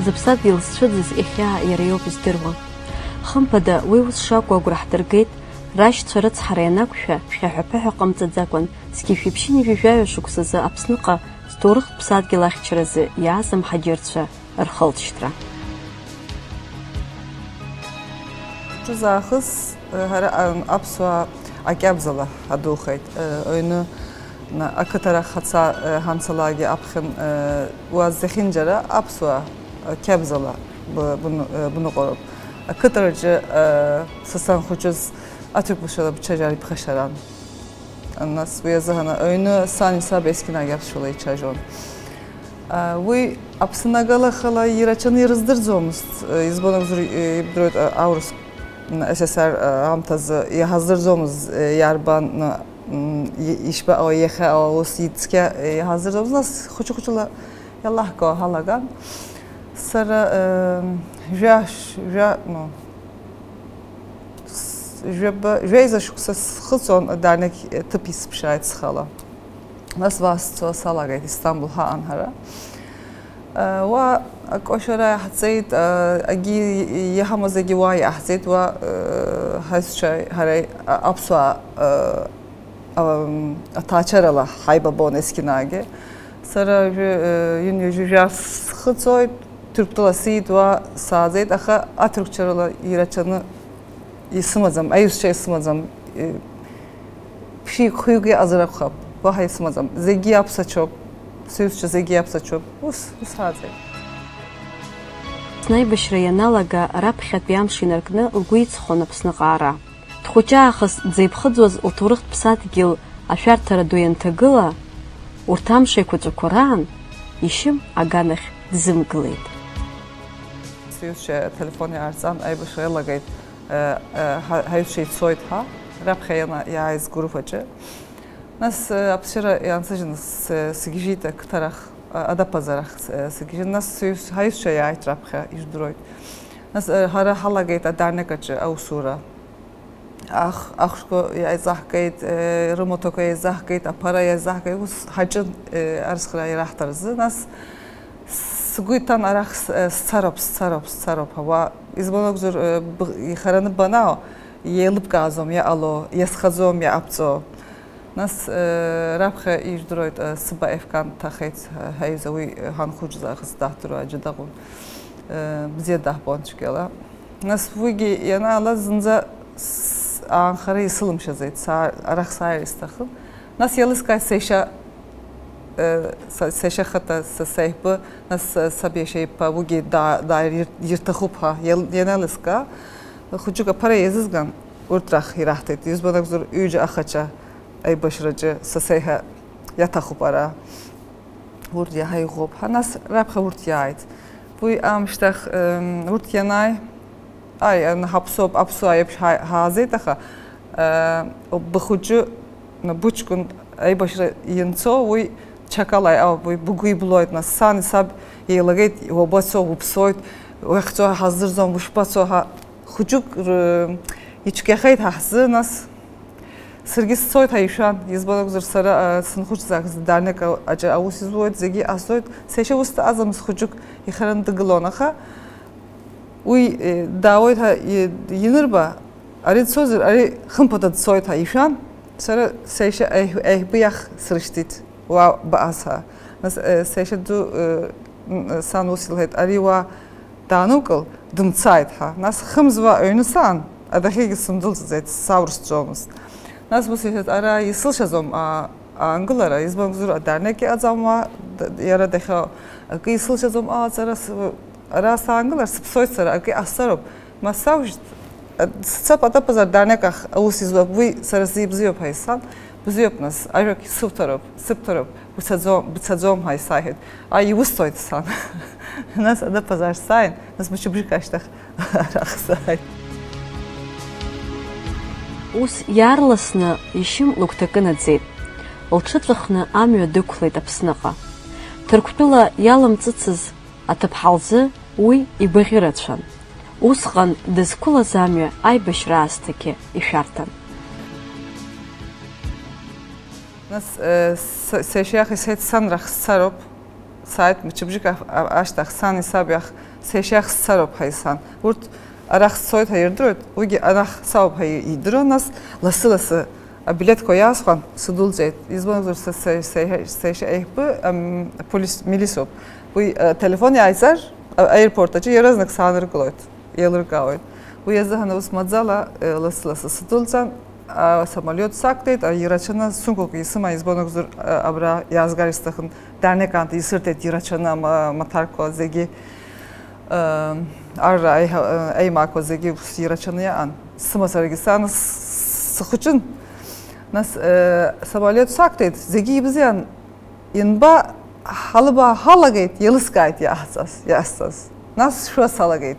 зыԥсадгьыл зцәыӡыз ихьаа иара иоуп издыруа. Хымԥада уи ус шакәу агәра ҳдыргеит, рашьцәа рыцҳара ианақәшәа, шәҟьаҳәа-ԥыҳәа ҟамҵаӡакәан, зқьышәиԥшьыни жәажәаҩа шықәсазы Аԥсныҟа зҭоурыхтә ԥсадгьыл ахьчаразы иааз амҳаџьырцәа рхылҵшьҭра. Ҿызаахыс ҳара аԥсуаа акьабзала ҳадухеит. Ҩны ақыҭара хаца ҳамцалагьы аԥхьан уаззахьынџьара аԥсуаа кьабзала бныҟәароуп. Ақыҭараҿы сасанхәыҷыз аҭырқәышала бҽаџьара иԥхашьаран. Нас уи азыҳәан ҩны сани саби есқьынагьы аԥсшәала иҽажәон. Уи Аԥснагала ираҽаны ирыздырӡомызт. Избон акәзар ибдыруеит аурыс СССР аамҭазы иҳаздырӡомыз иарбан ишбаҟауа иахьаҟауа ус ицқьа иҳаздырӡомыз. Нас хәыҷы-хәыҷыла иалаҳкауа ҳалаган. Сара жәеиза шықәса схыҵуан дарнеик ҭыԥ исԥшааит схала. Нас ваасцауа салагеит Истамбул ҳаҟан ҳара. Уа акәашара иаҳҵеит, агьи иаҳамаз зегьы уа иаҳҵеит, уа ҳаҩсцәа ҳара аԥсуаа аҭаацәарала ҳаибабон есқьынагьы. Сара жәа схыҵуеит, Türk'тәыла сиит, уа сааӡеит, аха аҭырқәчарала ираҽаны исымаӡам, аиҩызцәа исымаӡам, ԥшьҩык хҩык иаҟазар акәхап, уаҳа исымаӡам. Зегьы аԥсацәоуп, сыҩызцәа зегьы аԥсацәоуп. Ус ҳааӡеит. Аԥсны ианалага раԥхьатәи амш инаркны лгәы иҵхон Аԥсныҟаара. Дхәыҷаахыс дзеиԥхыӡуаз лҭоурыхтә ԥсадгьыл ашәарҭара ду ианҭагыла, урҭ амш еиқәаҵәақәа раан ишьым аганахь дзымгылеит. Сыҩызцәа телефон иаарҵан, аибашьра иалагеит, ҳаҩызцәа ицоит ҳа, раԥхьа иааиз груп аҿы. Нас аԥсшьара иансыжьны сгьежьит ақыҭарах, адаԥазарах сгьежьит. Нас ҳаҩызцәа иааит раԥхьа ижәдыруеит. Нас ҳара ҳалагеит адарнек аҿы аусура. Ахәшәқәа иааизаҳгеит, рымоҭақәа иааизаҳгеит, аԥара иааизаҳгеит, ус ҳаҿын арысхра ираҳҭар азы. Нас сгәы иҭан арахь сцароуп ҳауа. Избон акәзар ихараны банао, иеилыбкааӡом иаҟало, иазхаӡом иаҟабҵо. Нас раԥхьа ижәдыруеит сыба ефкан ҭахеит ҳаҩыза, уи ҳанхәыҷзаахыс даҳдыруа аӡәы дакәын, бзиа даҳбон цәгьала. Нас уигьы ианаалаз зынӡа аанхара исылымшаӡеит, арахь сааир исҭахын. Нас иалыскааит сеишьа хыта сеиҳабы, нас саб иашьа иԥа, уигьы дааирҭахуп ҳәа ианалыскаа, хәыҷык аԥара иазызган урҭ рахь ираҳҭеит. Избон акәзар ҩыџьа ахаҿа аибашьраҿы сасеиҳа иаҭахуп ара, урҭ иаҳа иӷоуп ҳәа. Нас раԥхьа урҭ иааит. Уи аамышьҭахь урҭ ианааи, ҳаԥсоуп, аԥсуаа еиԥш ҳаазеит, аха бхәыҷы быҷкәын аибашьра ианцо, уи чакала ауп, уи бгәы иблоит. Нас сани саб еилагеит, уабацо, уԥсоит, уахьцо ҳаздырӡом, ушԥацо ҳәа хәыҷык ицәгьахеит ҳаҳзы. Нас саргьы сцоит ҳәа ишәан. Избон акәзар сара сынхәыҷзаахыс дарнек аҿы аус изуоит, зегьы ҟасҵоит. Сеишьа ус дҟазамызт, хәыҷык ихараны дгылон, аха уи даауеит ҳәа ианырба, ари дцозар, ари хымԥада дцоит ҳәа ишәан. Сара сеишьа еиҳабы иахь срышьҭит, уа бааз ҳәа. Нас сеишьа ду сан ус илҳәеит, ари уа даанукыл, дымцааит ҳәа. Нас хымзуа ҩны саан, адахьигьы сымдәылҵӡеит, саурысҵомызт. Нас ус иҳәеит, ара исылшаӡом аангылара, избон акәзар адарнек иҟаӡам уа, иара дахьаау, акы исылшаӡом ҟалаҵара, ара саангылар сыԥсоит сара, акы иҟасҵароуп. Масаужьт, сцап адаԥазар дарнек ахь аус изуап, уи сара сибзиоуп ҳәа исҳәан, бзиоуп, нас ажәак сыбҭароуп, бцаӡом ҳәа исааиҳәеит. Иусҭоит сан. Нас адаԥазар сааин, нас мчыбжьык ашьҭахь арахь сааит. Ус иаарласны ишьым лыгәҭакы наӡеит. Лҽыҵәахны амҩа дықәлеит Аԥсныҟа. Ҭырқәтәыла иаламҵыцыз аҭыԥҳа лзы уи игәаӷьырацәан. Усҟан дызқәылаз амҩа аибашьра аасҭагьы ишәарҭан. Нас сеишьа иахь исҳәеит, сан рахь сцароуп, сайт мчибжик аштах сан исабях сешах сароб хайсан урт арах сойт хайрдрот уги арах саоб хай идронас ласы билет коясхан судулзет избанзур сеша эхбы полис милисоп bu telefon yazar airportacı yaraznak sanır kıloyt yalır kavoyt bu yazı hani usmadzala lası stulcan samolot saktayt yiraçana sunkok isma izbanokzur abra yazgaristahın dernek antı isırtet yiraçana matarko zegi arra ayma kozegi yiraçanaya an sıma sargisan sıxuçun nas samolot saktayt zegi bizyan inba halıba halagayt yılıskayt ya asas nas şu salagayt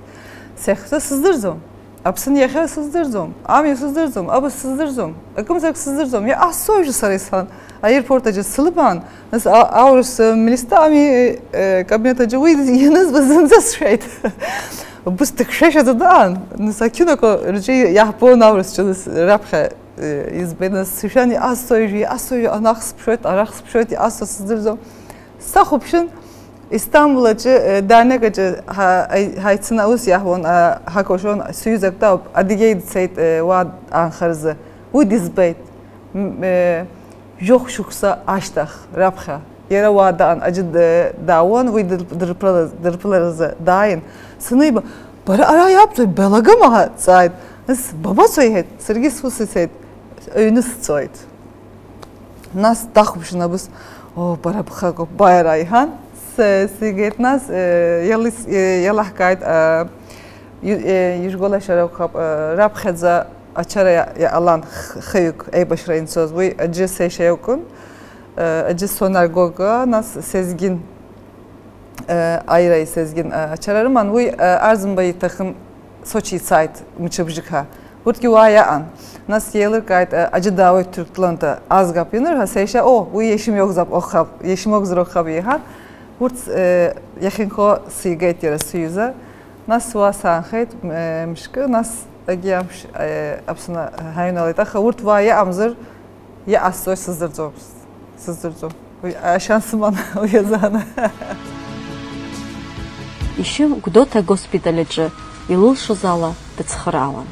sehte sızdırdım apsın yaha sızdırdım ami sızdırdım abı sızdırdım akımsak sızdırdım ya as soyju saraysan airportacı sılıban nas aurus minista ami kabinetacı uydu yalnız bazımız şeyt bu stıkşaşadı da an nasakünako rıcı yahpon aurus çalış rapha izbenas sışani as soyju anaks pşöt araks pşöt as sızdırdım Sahupşun İstanbul'acı dernekacı haytına usyahon hakoşon suyuzakta adigeydi seyt vad anxarızı bu dizbeyt yok şuksa aştaq rapxa yere vadan acı davon ve dırpılarızı dayın sınıyba bara ara yaptı belaga mı sayt baba soyhet sırgis fusi seyt öynüs soyt nas dağpşuna biz o bara bıxago bayrayhan siget nas yalah kayt yüzgola şarap rapxaza açara alan xeyuk ey başrayın söz bu acı seşe yokun acı sonar goga nas sezgin ayrayı sezgin açararım bu arzın bayı takım Soçi sayt mıçıbjıka Burtki vaya an. Nas yelir kayıt acı davet Türklanda az gap yanır ha seşe o bu yeşim yok zap okhab yeşim yok zro khab yehan. Burt yakın ko sigayt yara suyuza. Nas vasan khayt mişke nas agiyamş apsına hayın alayta khurt vaya amzır ya asoy sızdırdım. Şansım bana o yazana. Еще кто-то госпиталеджи и лучше зала тцхралан.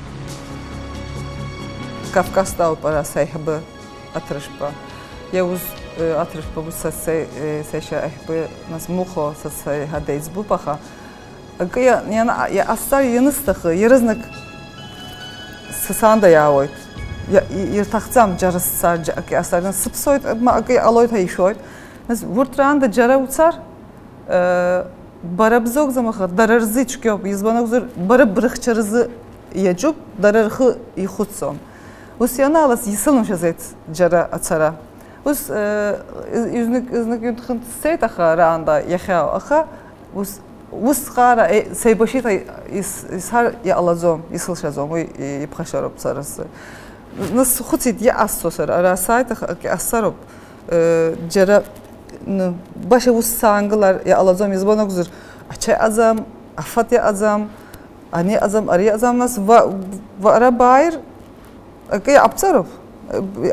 Kafkas'ta opera sayhbı atırışpa. Yavuz atırışpa bu seşe ehbı nas muho sasay hadeiz bu paha. Agaya yani ya asar yanıstığı yarıznak sısanda yavoyt. Ya yırtaqcam jarıssar ki asardan sıpsoyt ama agaya aloyt hayşoyt. Nas vurtranda jara utsar barabzog zamaxa dararızı çıkıyor. Izbanogzur bara bırıqçarızı yacup dararığı yixutsom. Us yanalas yısılmış azet jara atsara. Us yüznek yuntkın seyt axa raanda yaxya axa us qara seybaşit ishar ya alazom yısılşazom o ipxaşarop sarası. Nas xutsit ya assosar ara sayt axa asarop jara başa us sangılar ya alazom izbanogzur açay azam afat ya azam ani azam ari azam nas vara bayır akay apsarop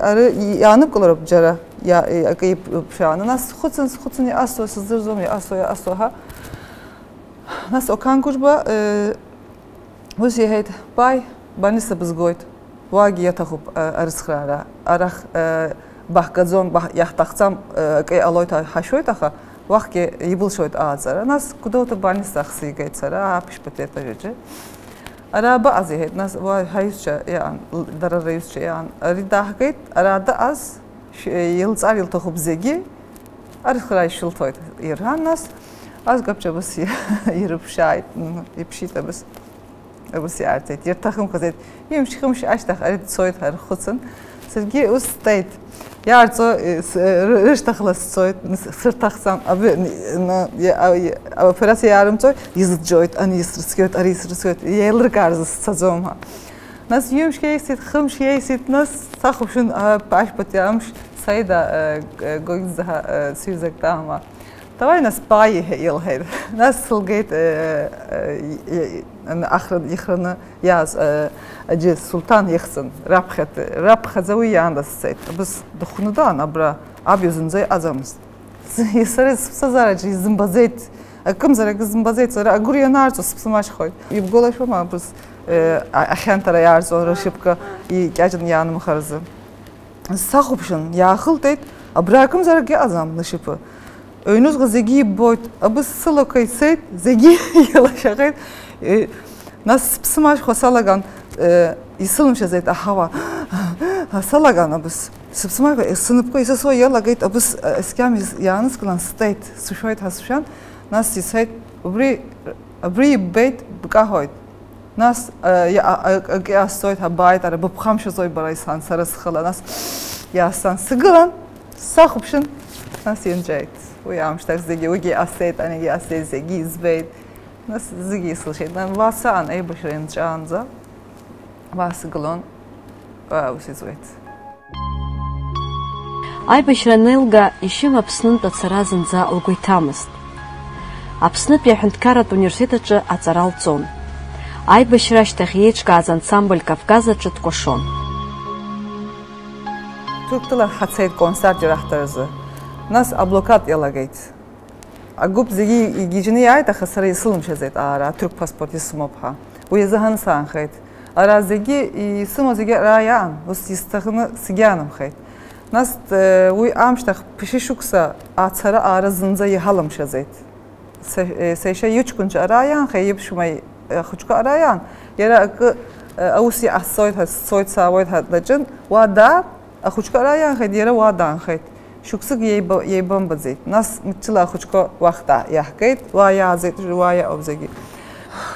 arı yanıp kalarop jara ya akay pşanı nas xutsun ya asso sızdırdım ya asso ha nas okan kurba us yehit bay banisa bizgoyt vagi yataxup arısxrara araq bahkazom yahtaqsam akay aloyta haşoyt axa vaqki yibulşoyt azara nas kudota banisa xsigayt sara apishpeteta jeje araba az yehit nas va hayusça yan darara yusça yan ridahgayt arada az yıltsar yıltaxup zegi arıxray şıltoyt irhan nas az gapçabas yirip şahit ipşita bas abas yartet yırtaxım qazet yemşixmiş aştaq arit soyt har xutsun Sergi ustayt yartso rıştaxlas soyt sırtaxsam abi operasiya yarım soy yızıt joyt ani yısrısköyt ari yısrısköyt yelir karzı sazom ha nas yumş keysit xımş keysit nas saxuşun paşpat yamş sayda goyzha suyuzakta ama Tavay nas bayi yılhayr nasıl gayt ahır yıxrını yaz acı sultan yıxsın rapxazavi yandas sayt biz duxunudan abra abyuzunzay azamız Сара сара зымбазет. Акым зара зымбазет зара агурия нарцо спсмаш хой. И голаш ма бус ахантара ярзо рашипка и кяжын янım харзı. Сахупшын яхыл дейт. Абракым зара ге азам нышипы. Önüz zegi boyt. Abı sılokay seyt zegi yalaşakayt. Nas spsmаш хосалаган исылымша зайт ахава. Салаган абыс. Сыпсымай сыныпқа иса сой ялагайт абыс эскамиз яныз кылан стейт сушойт хасушан нас исайт абри бейт бкахойт нас я стоит хабайт ара бпхамша зой барайсан сарас хала нас ясан сыгылан сахупшын нас енжайт уямштак зеги уги асет анеги асет зеги избейт нас зеги слышит нам васан эй башрен чанза васыгылон усизует. Аибашьра Нелга ишьым Аԥснынтә ацара зынӡа лгәы иҭамызт. Аԥснытәи аҳәынҭқарратә университет аҿы аҵара лҵон. Аибашьра ашьҭахь еиҿкааз ансамбль Кавказ аҿы дкәашон. Türkçüler ҳацеит концерт ираҳҭаразы. Нас аблокад иалагеит. Агәыԥ зегьы игьежьны иааит, аха сара исылымшазеит аара атүрк паспорт исымоуп ҳәа. Уи азыҳан саанхеит. Ара зегьы исымоу зегьы ара иаан, ус исҭахны сегьаанымхеит. Нас уи амшьҭахь ԥшьышь шықәса ацара аара зынӡа иҳалымшазеит. Сеишьа иҷкәынцәа ара иаанха, иԥшәма ахәыҷқәа ара иаан. Иара акы аус иҟасҵоит ҳәа сцоит саауеит ҳәа даҿын, уа даар, ахәыҷқәа ара иаанхеит, иара уа даанхеит. Шықәсык иеибамбаӡеит. Нас мчыла ахәыҷқәа уахҭа иаҳгеит, уа иааӡеит, уа иаауп зегьы.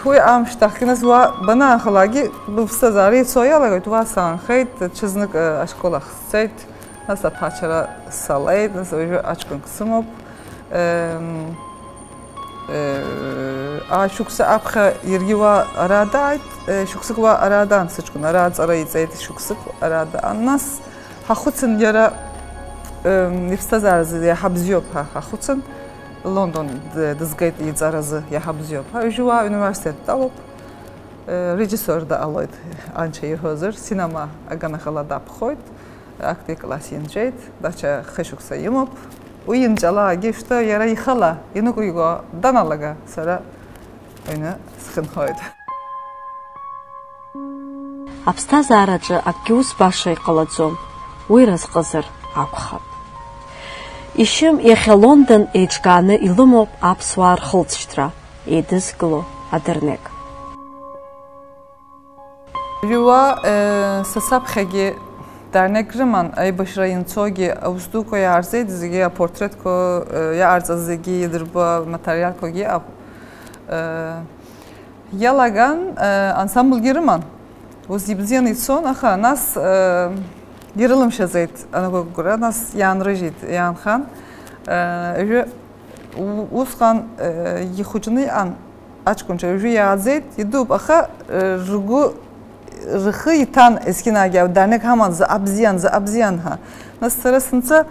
Уи амшьҭахь нас уа банаанхалагьы быԥсҭазаара ицо иалагоит, уа саанхеит, ҽазнык ашколахь сцеит. Нас аҭаацәара салеит, нас уажәы аҷкәынк сымоуп. Шықәса аԥхьа иаргьы уа ара дааит, шықәсык уа ара даан сыҷкәын, ара аҵара иҵеит, шықәсык ара даан. Нас ҳахәыцын иара иԥсҭазааразы иаҳа бзиоуп ҳәа ҳахәыцын, Лондон дызгеит иҵаразы иаҳа бзиоуп ҳәа. Уажәы уа университет далоуп, режиссер даҟалоит анча ирҳәозар, синема аганахала даԥхоит. Акти класс инжейт, дача хешукса имоп. Уинжала гишта яра ихала, инукуйго даналага сара ойна схынхойт. Аԥсҭазаараҿы акгьы ус баша иҟалаӡом, уи разҟызар акәхап. Ишьым иахьа Лондон еиҿкааны илымоуп аԥсуаа рхылҵшьҭра, еидызкыло адырнег. Рыуа сасаԥхьагьы Dernekrıman Aybashıra Yintogi Avuzduko yarzaydı zigi ya portretko ya arza zigi yedırba materyal kogi ab yalagan ensemble girman uzibziyan itson aha nas yırılım şazayt anagogura nas yan rejit yan khan uzkan yixucunu an açkunca uju yazayt yedub aha rugu Rıxı yitan eski nagiyav dernek haman zabziyan ha. Nas sırasınca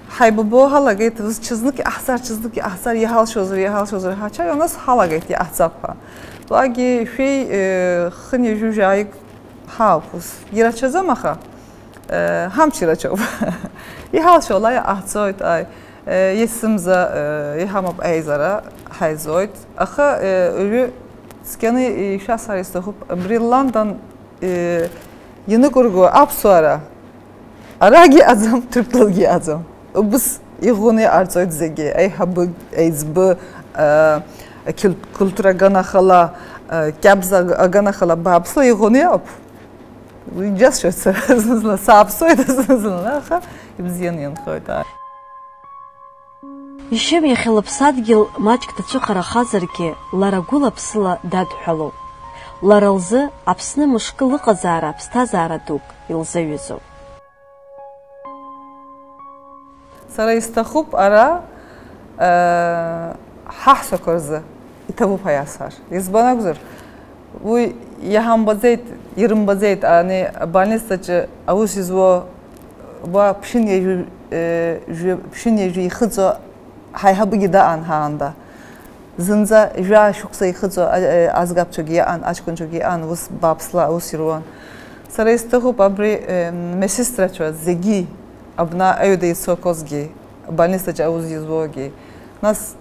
haybubo hala gayt vız çiznik ahsar yahal şozur haçay onas hala gayt ya ahzap ha. Lagi şey xın yujayık ha pus yiraçazam ha. Ham çiraçov. Yahal şolay ahzoyt ay yesimza yahamab ayzara hayzoyt. Aha ölü skeni şahsar istohup Brillandan yeni kurgu apsuara aragi azam Türkçülgi azam bus ihuni arzoyt zegi ay habı ezbı kültüra ganakhala kabza ganakhala babsla ihuni yap just şöyle sapsoyt zınla ha ibziyan yanxoyta Ишьым иахьа лыԥсадгьыл маҷк дацәыхарахазаргьы лара гәыла-ԥсыла дадҳәалоуп. Лара лзы Аԥсны мышкы лыҟазаара ԥсҭазаара дук илзаҩызоуп. Сара исҭахуп ара ҳаҳәсақәа рзы иҭабуп ҳаиасар. Избан акәзар, уи иаҳамбаӡеит, ирымбаӡеит ани абольницаҿы аус изуо уа ԥшьын еижәы ихыҵуа ҳаиҳабыгьы даан ҳаанда. Зынӡа жәа шықәса ихыҵуа аӡӷабцәагьы иаан, аҷкәынцәагьы иаан, ус бааԥсла аус ируан. Сара исҭахуп абри месистрацәа зегьы абна аҩада ицо акозгьы Balnistaca auz izvogi. Nas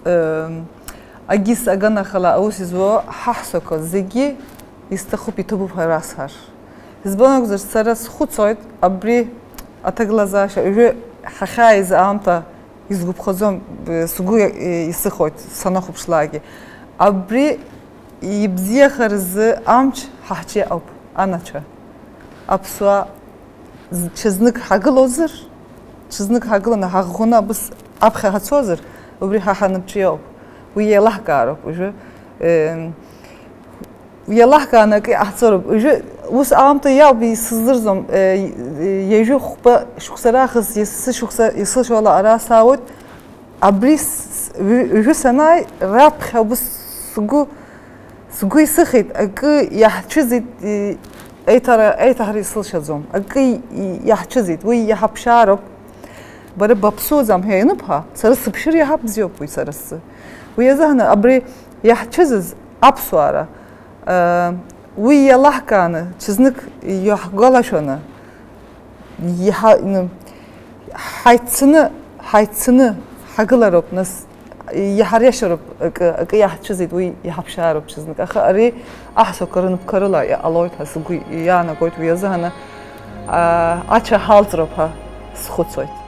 agis agana khala auz izvo hahsoko zigi istakhup itubu parashar. Zbona gzar saras khutsoit abri ataglazа ше хахайз амта изгубхозом сугу исыхот санахупшлаги абри ибзиахарз амч хахчи ап анача апсуа чизник хаглозер чизник хаглана хагуна бис апха хацозер убри хаханчио уелахгаро уже уелахгана ки ахцор уже ус амта я би сыздырзом ежу хупа шуксарахыз есі шукса есі шола арасаут абрис уже санай рап хабус сугу исыхит аки яхчизит эйтахри сылшазом аки яхчизит уи яхапшароб бары бапсузам хейнупха сары сыпшир яхапзиоп уи сарысы уязахна абри яхчизиз апсуара уи ялахканы чизник яхгалашона хайцыны хагылароп нас яхаряшароп яхчизит уи яхапшароп чизник аха ари ахсо карынып карыла алойт хасыгу яна гойт уязахна ача халзропа схуцойт